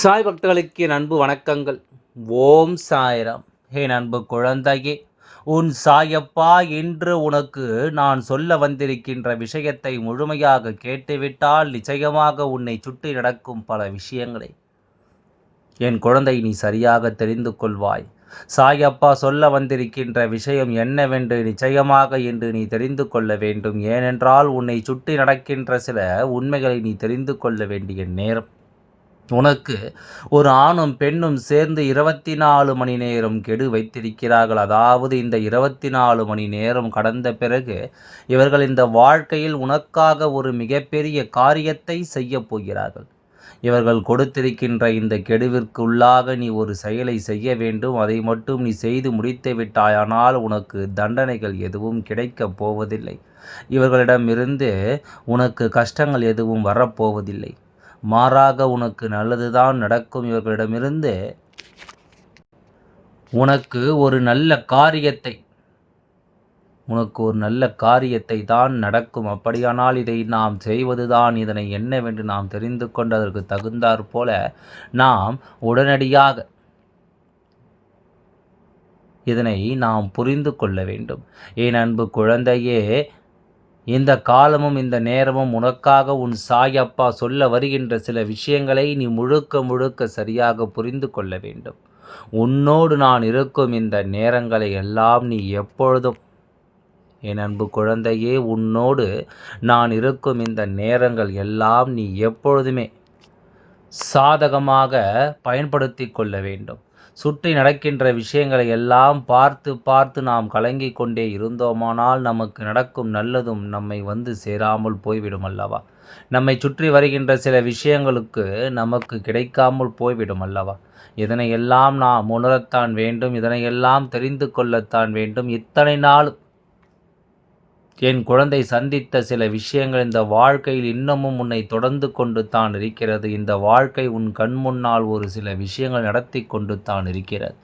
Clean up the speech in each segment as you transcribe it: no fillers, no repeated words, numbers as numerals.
சாய் பக்தர்களுக்கு என் அன்பு வணக்கங்கள். ஓம் சாய்ராம். என் அன்பு குழந்தையே, உன் சாயப்பா இன்று உனக்கு நான் சொல்ல வந்திருக்கின்ற விஷயத்தை முழுமையாக கேட்டுவிட்டால் நிச்சயமாக உன்னை சுற்றி நடக்கும் பல விஷயங்களை என் குழந்தை நீ சரியாக தெரிந்து கொள்வாய். சாயப்பா சொல்ல வந்திருக்கின்ற விஷயம் என்னவென்று நிச்சயமாக இன்று நீ தெரிந்து கொள்ள வேண்டும். ஏனென்றால் உன்னை சுற்றி நடக்கின்ற சில உண்மைகளை நீ தெரிந்து கொள்ள வேண்டிய நேரம். உனக்கு ஒரு ஆணும் பெண்ணும் சேர்ந்து 24 மணி நேரம் கெடு வைத்திருக்கிறார்கள். அதாவது இந்த 24 மணி நேரம் கடந்த பிறகு இவர்கள் இந்த வாழ்க்கையில் உனக்காக ஒரு மிகப்பெரிய காரியத்தை செய்யப் போகிறார்கள். இவர்கள் கொடுத்திருக்கின்ற இந்த கெடுவிற்கு உள்ளாக நீ ஒரு செயலை செய்ய வேண்டும். அதை மட்டும் நீ செய்து முடித்து விட்டாயானால் உனக்கு தண்டனைகள் எதுவும் கிடைக்கப் போவதில்லை. இவர்களிடமிருந்து உனக்கு கஷ்டங்கள் எதுவும் வரப்போவதில்லை. மாறாக உனக்கு நல்லதுதான் நடக்கும். இவர்களிடமிருந்து உனக்கு ஒரு நல்ல காரியத்தை தான் நடக்கும். அப்படியானால் இதை நாம் செய்வதுதான். இதனை என்னவென்று நாம் தெரிந்து கொண்டு அதற்கு தகுந்தாற் போல நாம் உடனடியாக இதனை நாம் புரிந்து கொள்ள வேண்டும். என் அன்பு குழந்தையே, இந்த காலமும் இந்த நேரமும் உனக்காக உன் சாயப்பா சொல்ல வருகின்ற சில விஷயங்களை நீ முழுக்க சரியாக புரிந்து கொள்ள வேண்டும். உன்னோடு நான் இருக்கும் இந்த நேரங்களை எல்லாம் நீ எப்பொழுதும், என் அன்பு குழந்தையே, உன்னோடு நான் இருக்கும் இந்த நேரங்கள் எல்லாம் நீ எப்பொழுதுமே சாதகமாக பயன்படுத்தி கொள்ள வேண்டும். சுற்றி நடக்கின்ற விஷயங்களை எல்லாம் பார்த்து நாம் கலங்கி கொண்டே இருந்தோமானால் நமக்கு நடக்கும் நல்லதும் நம்மை வந்து சேராமல் போய்விடும் அல்லவா? நம்மை சுற்றி வருகின்ற சில விஷயங்களுக்கு நமக்கு கிடைக்காமல் போய்விடும் அல்லவா? இதனையெல்லாம் நாம் உணரத்தான் வேண்டும். இதனையெல்லாம் தெரிந்து கொள்ளத்தான் வேண்டும். இத்தனை நாளும் என் குழந்தை சந்தித்த சில விஷயங்கள் இந்த வாழ்க்கையில் இன்னமும் உன்னை தொடர்ந்து கொண்டு தான் இருக்கிறது. இந்த வாழ்க்கை உன் கண் முன்னால் ஒரு சில விஷயங்கள் நடத்தி கொண்டு தான் இருக்கிறது.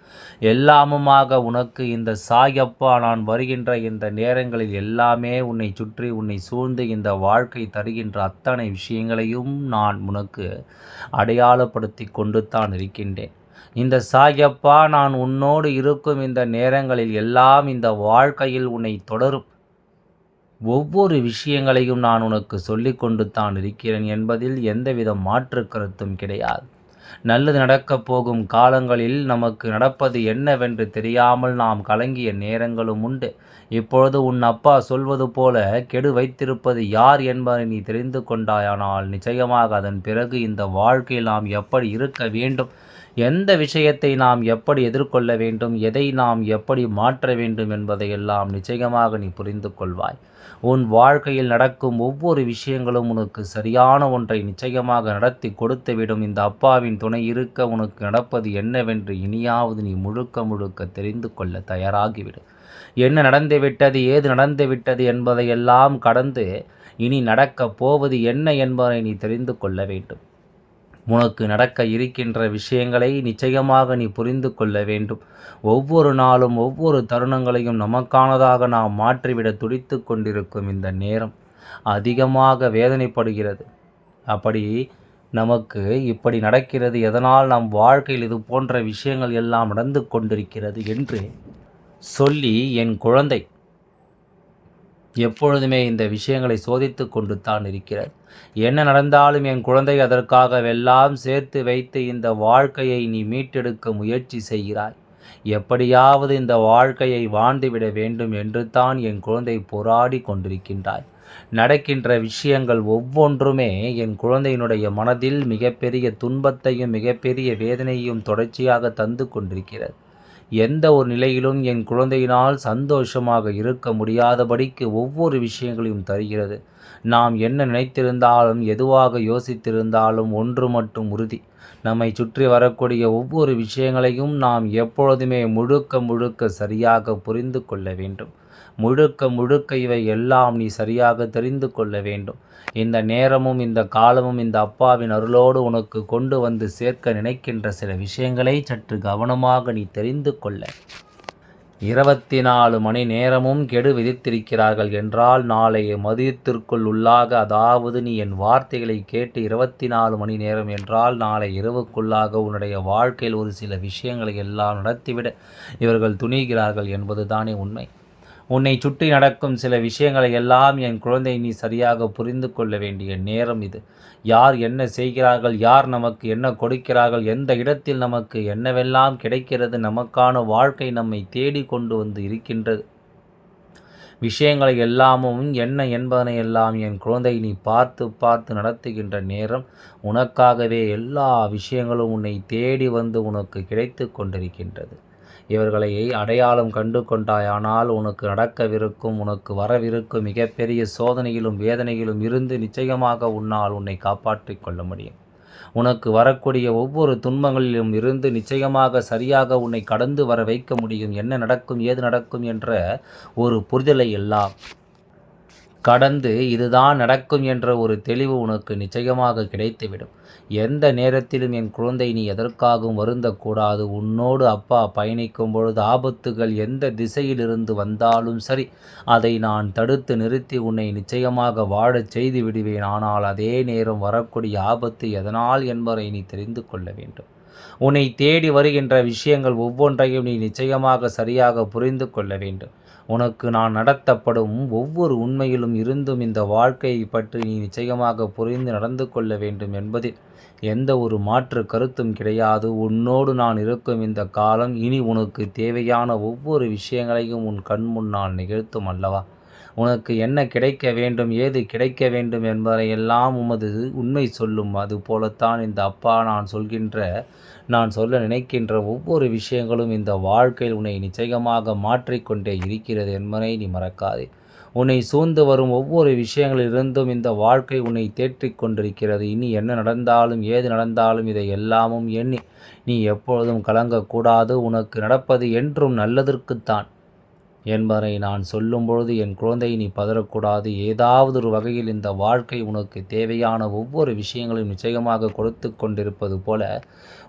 எல்லாமுமாக உனக்கு இந்த சாயப்பா நான் வருகின்ற இந்த நேரங்களில் எல்லாமே உன்னை சுற்றி உன்னை சூழ்ந்து இந்த வாழ்க்கை தருகின்ற அத்தனை விஷயங்களையும் நான் உனக்கு அடையாளப்படுத்தி கொண்டு தான் இருக்கின்றேன். இந்த சாயப்பா நான் உன்னோடு இருக்கும் இந்த நேரங்களில் எல்லாம் இந்த வாழ்க்கையில் உன்னை தொடரும் ஒவ்வொரு விஷயங்களையும் நான் உனக்கு சொல்லிக் கொண்டு தான் இருக்கிறேன் என்பதில் எந்தவித மாற்று கருத்தும் கிடையாது. நல்லது நடக்கப் போகும் காலங்களில் நமக்கு நடப்பது என்னவென்று தெரியாமல் நாம் கலங்கிய நேரங்களும் உண்டு. இப்பொழுது உன் அப்பா சொல்வது போல கெடு வைத்திருப்பது யார் என்பதை நீ தெரிந்து கொண்டாயானால் நிச்சயமாக அதன் பிறகு இந்த வாழ்க்கையில் நாம் எப்படி இருக்க வேண்டும், எந்த விஷயத்தை நாம் எப்படி எதிர்கொள்ள வேண்டும், எதை நாம் எப்படி மாற்ற வேண்டும் என்பதையெல்லாம் நிச்சயமாக நீ புரிந்து கொள்வாய். உன் வாழ்க்கையில் நடக்கும் ஒவ்வொரு விஷயங்களும் உனக்கு சரியான ஒன்றை நிச்சயமாக நடத்தி கொடுத்துவிடும். இந்த அப்பாவின் துணை இருக்க உனக்கு நடப்பது என்னவென்று இனியாவது நீ முழுக்க தெரிந்து கொள்ள தயாராகிவிடு. என்ன நடந்துவிட்டது, ஏது நடந்துவிட்டது என்பதையெல்லாம் கடந்து இனி நடக்கப் போவது என்ன என்பதை நீ தெரிந்து கொள்ள வேண்டும். உனக்கு நடக்க இருக்கின்ற விஷயங்களை நிச்சயமாக நீ புரிந்து கொள்ள வேண்டும். ஒவ்வொரு நாளும் ஒவ்வொரு தருணங்களையும் நமக்கானதாக நாம் மாற்றிவிட துடித்து கொண்டிருக்கும் இந்த நேரம் அதிகமாக வேதனைப்படுகிறது. அப்படி நமக்கு இப்படி நடக்கிறது, எதனால் நம் வாழ்க்கையில் இது போன்ற விஷயங்கள் எல்லாம் நடந்து கொண்டிருக்கிறது என்று சொல்லி என் குழந்தை எப்பொழுதுமே இந்த விஷயங்களை சோதித்து கொண்டு தான் இருக்கிறது. என்ன நடந்தாலும் என் குழந்தை அதற்காகவெல்லாம் சேர்த்து வைத்து இந்த வாழ்க்கையை நீ மீட்டெடுக்க முயற்சி செய்கிறாய். எப்படியாவது இந்த வாழ்க்கையை வாழ்ந்துவிட வேண்டும் என்று தான் என் குழந்தை போராடி கொண்டிருக்கின்றாய். நடக்கின்ற விஷயங்கள் ஒவ்வொன்றுமே என் குழந்தையினுடைய மனதில் மிகப்பெரிய துன்பத்தையும் மிகப்பெரிய வேதனையும் தொடர்ச்சியாக தந்து கொண்டிருக்கிறது. எந்த ஒரு நிலையிலும் என் குழந்தையினால் சந்தோஷமாக இருக்க முடியாதபடிக்கு ஒவ்வொரு விஷயங்களையும் தருகிறது. நாம் என்ன நினைத்திருந்தாலும் எதுவாக யோசித்திருந்தாலும் ஒன்று மட்டும் உறுதி, நம்மை சுற்றி வரக்கூடிய ஒவ்வொரு விஷயங்களையும் நாம் எப்பொழுதுமே முழுக்க சரியாக புரிந்து கொள்ள வேண்டும். முழுக்க இவை எல்லாம் நீ சரியாக தெரிந்து கொள்ள வேண்டும். இந்த நேரமும் இந்த காலமும் இந்த அப்பாவின் அருளோடு உனக்கு கொண்டு வந்து சேர்க்க நினைக்கின்ற சில விஷயங்களை சற்று கவனமாக நீ தெரிந்து கொள்ள 24 மணி நேரமும் கெடு விதித்திருக்கிறார்கள் என்றால் நாளைய மதியத்திற்குள் உள்ளாக, அதாவது நீ என் வார்த்தைகளை கேட்டு 24 மணி நேரம் என்றால் நாளை இரவுக்குள்ளாக உன்னுடைய வாழ்க்கையில் ஒரு சில விஷயங்களை எல்லாம் நடத்திவிட இவர்கள் துணிகிறார்கள் என்பதுதானே உண்மை. உன்னை சுற்றி நடக்கும் சில விஷயங்களை எல்லாம் என் குழந்தை நீ சரியாக புரிந்து கொள்ள வேண்டிய நேரம் இது. யார் என்ன செய்கிறார்கள், யார் நமக்கு என்ன கொடுக்கிறார்கள், எந்த இடத்தில் நமக்கு என்னவெல்லாம் கிடைக்கிறது, நமக்கான வாழ்க்கை நம்மை தேடி கொண்டு வந்து இருக்கின்றது, விஷயங்களை எல்லாமும் என்ன என்பதனை எல்லாம் என் குழந்தை நீ பார்த்து பார்த்து நடத்துகின்ற நேரம், உனக்காகவே எல்லா விஷயங்களும் உன்னை தேடி வந்து உனக்கு கிடைத்து கொண்டிருக்கின்றது. இவர்களை அடையாளம் கண்டு கொண்டாயானால் உனக்கு நடக்கவிருக்கும், உனக்கு வரவிருக்கும் மிகப்பெரிய சோதனையிலும் வேதனையிலும் இருந்து நிச்சயமாக உன்னால் உன்னை காப்பாற்றிக் கொள்ள முடியும். உனக்கு வரக்கூடிய ஒவ்வொரு துன்பங்களிலும் இருந்து நிச்சயமாக சரியாக உன்னை கடந்து வர வைக்க முடியும். என்ன நடக்கும், ஏது நடக்கும் என்ற ஒரு புரிதலை எல்லாம் கடந்து இதுதான் நடக்கும் என்ற ஒரு தெளிவு உனக்கு நிச்சயமாக கிடைத்துவிடும். எந்த நேரத்திலும் என் குழந்தை நீ எதற்காகவும் வருந்தக்கூடாது. உன்னோடு அப்பா பயணிக்கும் பொழுது ஆபத்துகள் எந்த திசையிலிருந்து வந்தாலும் சரி, அதை நான் தடுத்து நிறுத்தி உன்னை நிச்சயமாக வாழச் செய்து விடுவேன். ஆனால் அதே நேரம் வரக்கூடிய ஆபத்து எதனால் என்பதை நீ தெரிந்து கொள்ள வேண்டும். உன்னை தேடி வருகின்ற விஷயங்கள் ஒவ்வொன்றையும் நீ நிச்சயமாக சரியாக புரிந்து கொள்ள வேண்டும். உனக்கு நான் நடத்தப்படும் ஒவ்வொரு உண்மையிலும் இருந்தும் இந்த வாழ்க்கையை பற்றி நீ நிச்சயமாக புரிந்து நடந்து கொள்ள வேண்டும் என்பதில் எந்த ஒரு மாற்று கருத்தும் கிடையாது. உன்னோடு நான் இருக்கும் இந்த காலம் இனி உனக்கு தேவையான ஒவ்வொரு விஷயங்களையும் உன் கண் முன்னால் நிகழ்த்தும் அல்லவா? உனக்கு என்ன கிடைக்க வேண்டும், ஏது கிடைக்க வேண்டும் என்பதையெல்லாம் உமது உண்மை சொல்லும். அதுபோலத்தான் இந்த அப்பா நான் சொல்ல நினைக்கின்ற ஒவ்வொரு விஷயங்களும் இந்த வாழ்க்கையில் உன்னை நிச்சயமாக மாற்றிக்கொண்டே இருக்கிறது என்பதை நீ மறக்காதே. உன்னை சூழ்ந்து வரும் ஒவ்வொரு விஷயங்களிலிருந்தும் இந்த வாழ்க்கை உன்னை தேற்றிக் கொண்டிருக்கிறது. இனி என்ன நடந்தாலும் ஏது நடந்தாலும் இதை எல்லாமும் எண்ணி நீ எப்பொழுதும் கலங்கக்கூடாது. உனக்கு நடப்பது என்றும் நல்லதற்குத்தான் என்பதை நான் சொல்லும்பொழுது என் குழந்தை நீ பதறக்கூடாது. ஏதாவது ஒரு வகையில் இந்த வாழ்க்கை உனக்கு தேவையான ஒவ்வொரு விஷயங்களையும் நிச்சயமாக கொடுத்து கொண்டிருப்பது போல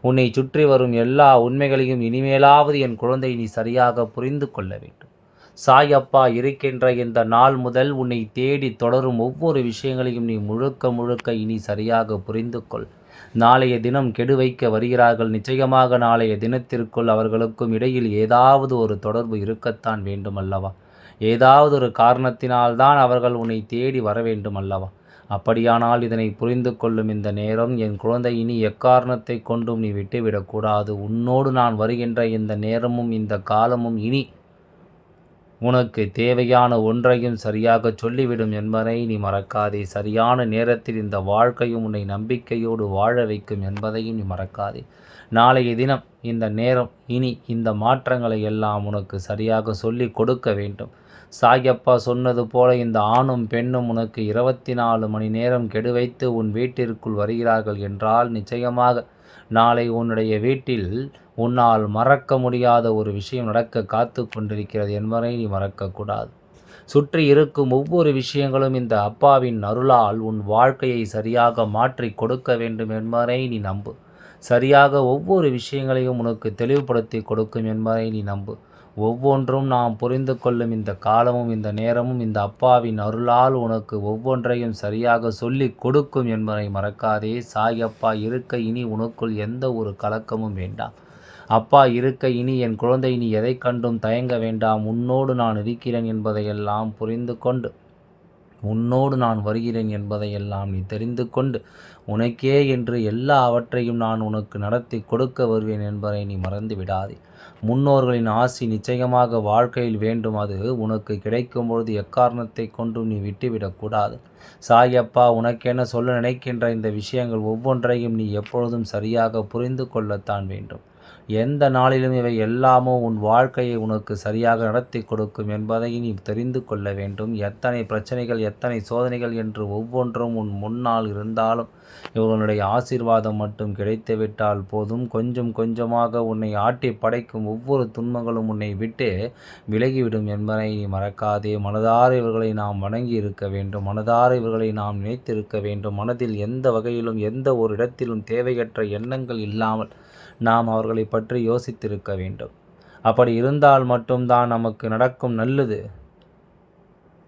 உன்னை சுற்றி வரும் எல்லா உண்மைகளையும் இனிமேலாவது என் குழந்தை நீ சரியாக புரிந்து கொள்ள வேண்டும். சாயப்பா இருக்கின்ற இந்த நாள் முதல் உன்னை தேடி தொடரும் ஒவ்வொரு விஷயங்களையும் நீ முழுக்க முழுக்க இனி சரியாக புரிந்து கொள். நாளைய தினம் கெடு வைக்க வருகிறார்கள். நிச்சயமாக நாளைய தினத்திற்குள் அவர்களுக்கும் இடையில் ஏதாவது ஒரு தொடர்பு இருக்கத்தான் வேண்டும் அல்லவா? ஏதாவது ஒரு காரணத்தினால்தான் அவர்கள் உன்னை தேடி வர வேண்டும் அல்லவா? அப்படியானால் இதனை புரிந்து கொள்ளும் இந்த நேரம் என் குழந்தை இனி எக்காரணத்தை கொண்டும் நீ விட்டுவிடக்கூடாது. உன்னோடு நான் வருகின்ற இந்த நேரமும் இந்த காலமும் இனி உனக்கு தேவையான ஒன்றையும் சரியாக சொல்லிவிடும் என்பதை நீ மறக்காதே. சரியான நேரத்தில் இந்த வாழ்க்கையும் உன்னை நம்பிக்கையோடு வாழ வைக்கும் என்பதையும் நீ மறக்காதே. நாளைய தினம் இந்த நேரம் இனி இந்த மாற்றங்களை எல்லாம் உனக்கு சரியாக சொல்லி கொடுக்க வேண்டும். சாயப்பா சொன்னது போல இந்த ஆணும் பெண்ணும் உனக்கு 24 மணி நேரம் கெடு வைத்து உன் வீட்டிற்குள் வருகிறார்கள் என்றால் நிச்சயமாக நாளை உன்னுடைய வீட்டில் உன்னால் மறக்க முடியாத ஒரு விஷயம் நடக்க காத்து கொண்டிருக்கிறது என்பதை நீ மறக்கக்கூடாது. சுற்றி இருக்கும் ஒவ்வொரு விஷயங்களும் இந்த அப்பாவின் அருளால் உன் வாழ்க்கையை சரியாக மாற்றி கொடுக்க வேண்டும் என்பதை நீ நம்பு. சரியாக ஒவ்வொரு விஷயங்களையும் உனக்கு தெளிவுபடுத்தி கொடுக்கும் என்பதை நீ நம்பு. ஒவ்வொன்றும் நாம் புரிந்து கொள்ளும் இந்த காலமும் இந்த நேரமும் இந்த அப்பாவின் அருளால் உனக்கு ஒவ்வொன்றையும் சரியாக சொல்லி கொடுக்கும் என்பதை மறக்காதே. சாயப்பா இருக்க இனி உனக்குள் எந்த ஒரு கலக்கமும் வேண்டாம். அப்பா இருக்க இனி என் குழந்தை நீ எதை கண்டும் தயங்க வேண்டாம். உன்னோடு நான் இருக்கிறேன் என்பதையெல்லாம் புரிந்து கொண்டு, உன்னோடு நான் வருகிறேன் என்பதையெல்லாம் நீ தெரிந்து கொண்டு, உனக்கே என்று எல்லாவற்றையும் நான் உனக்கு நடத்தி கொடுக்க வருவேன் என்பதை நீ மறந்து விடாதே. முன்னோர்களின் ஆசி நிச்சயமாக வாழ்க்கையில் வேண்டும். அது உனக்கு கிடைக்கும் பொழுது எக்காரணத்தை கொண்டும் நீ விட்டுவிடக்கூடாது. சாயப்பா உனக்கென சொல்ல நினைக்கின்ற இந்த விஷயங்கள் ஒவ்வொன்றையும் நீ எப்பொழுதும் சரியாக புரிந்து கொள்ளத்தான் வேண்டும். எந்த நாளிலும் இவை எல்லாமோ உன் வாழ்க்கையை உனக்கு சரியாக நடத்தி கொடுக்கும் என்பதை நீ தெரிந்து கொள்ள வேண்டும். எத்தனை பிரச்சனைகள், எத்தனை சோதனைகள் என்று ஒவ்வொன்றும் உன் முன்னால் இருந்தாலும் இவர்களுடைய ஆசீர்வாதம் மட்டும் கிடைத்துவிட்டால் போதும். கொஞ்சம் கொஞ்சமாக உன்னை ஆட்டி படைக்கும் ஒவ்வொரு துன்பங்களும் உன்னை விட்டு விலகிவிடும் என்பதை நீ மறக்காதே. மனதார இவர்களை நாம் வணங்கி இருக்க வேண்டும். மனதார இவர்களை நாம் நினைத்திருக்க வேண்டும். மனதில் எந்த வகையிலும் எந்த ஒரு இடத்திலும் தேவையற்ற எண்ணங்கள் இல்லாமல் நாம் அவர்களை பற்றி யோசித்திருக்க வேண்டும். அப்படி இருந்தால் மட்டும்தான் நமக்கு நடக்கும் நல்லது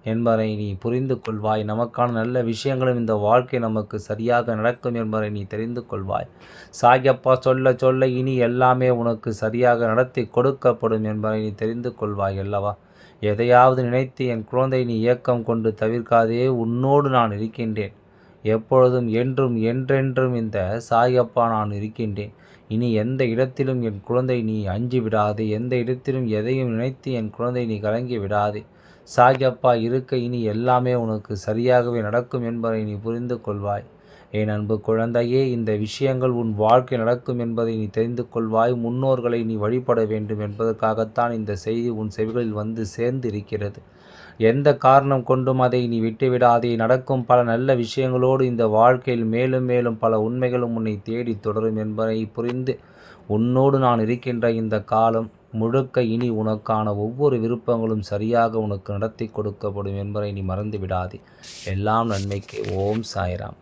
என்பதை நீ புரிந்து கொள்வாய். நமக்கான நல்ல விஷயங்களும் இந்த வாழ்க்கை நமக்கு சரியாக நடக்கும் என்பதை நீ தெரிந்து கொள்வாய். சாயப்பா சொல்ல சொல்ல இனி எல்லாமே உனக்கு சரியாக நடத்தி கொடுக்கப்படும் என்பதை நீ தெரிந்து கொள்வாய் அல்லவா? எதையாவது நினைத்து என் குழந்தை நீ ஏக்கம் கொண்டு தவிர்க்காதே. உன்னோடு நான் இருக்கின்றேன். எப்பொழுதும் என்றும் என்றென்றும் இந்த சாயப்பா நான் இருக்கின்றேன். இனி எந்த இடத்திலும் என் குழந்தை நீ அஞ்சி விடாதே. எந்த இடத்திலும் எதையும் நினைத்து என் குழந்தை நீ கலங்கி விடாதே. சாயப்பா இருக்க இனி எல்லாமே உனக்கு சரியாகவே நடக்கும் என்பதை நீ புரிந்து கொள்வாய். என் அன்பு குழந்தையே, இந்த விஷயங்கள் உன் வாழ்க்கை நடக்கும் என்பதை நீ தெரிந்து கொள்வாய். முன்னோர்களை நீ வழிபட வேண்டும் என்பதற்காகத்தான் இந்த செய்தி உன் செவிகளில் வந்து சேர்ந்து இருக்கிறது. எந்த காரணம் கொண்டும் அதை நீ விட்டுவிடாதே. நடக்கும் பல நல்ல விஷயங்களோடு இந்த வாழ்க்கையில் மேலும் மேலும் பல உண்மைகளும் உன்னை தேடி தொடரும் என்பதை புரிந்து உன்னோடு நான் இருக்கின்ற இந்த காலம் முழுக்க இனி உனக்கான ஒவ்வொரு விருப்பங்களும் சரியாக உனக்கு நடத்தி கொடுக்கப்படும் என்பதை நீ மறந்து விடாதே. எல்லாம் நன்மைக்கு. ஓம் சாய்ராம்.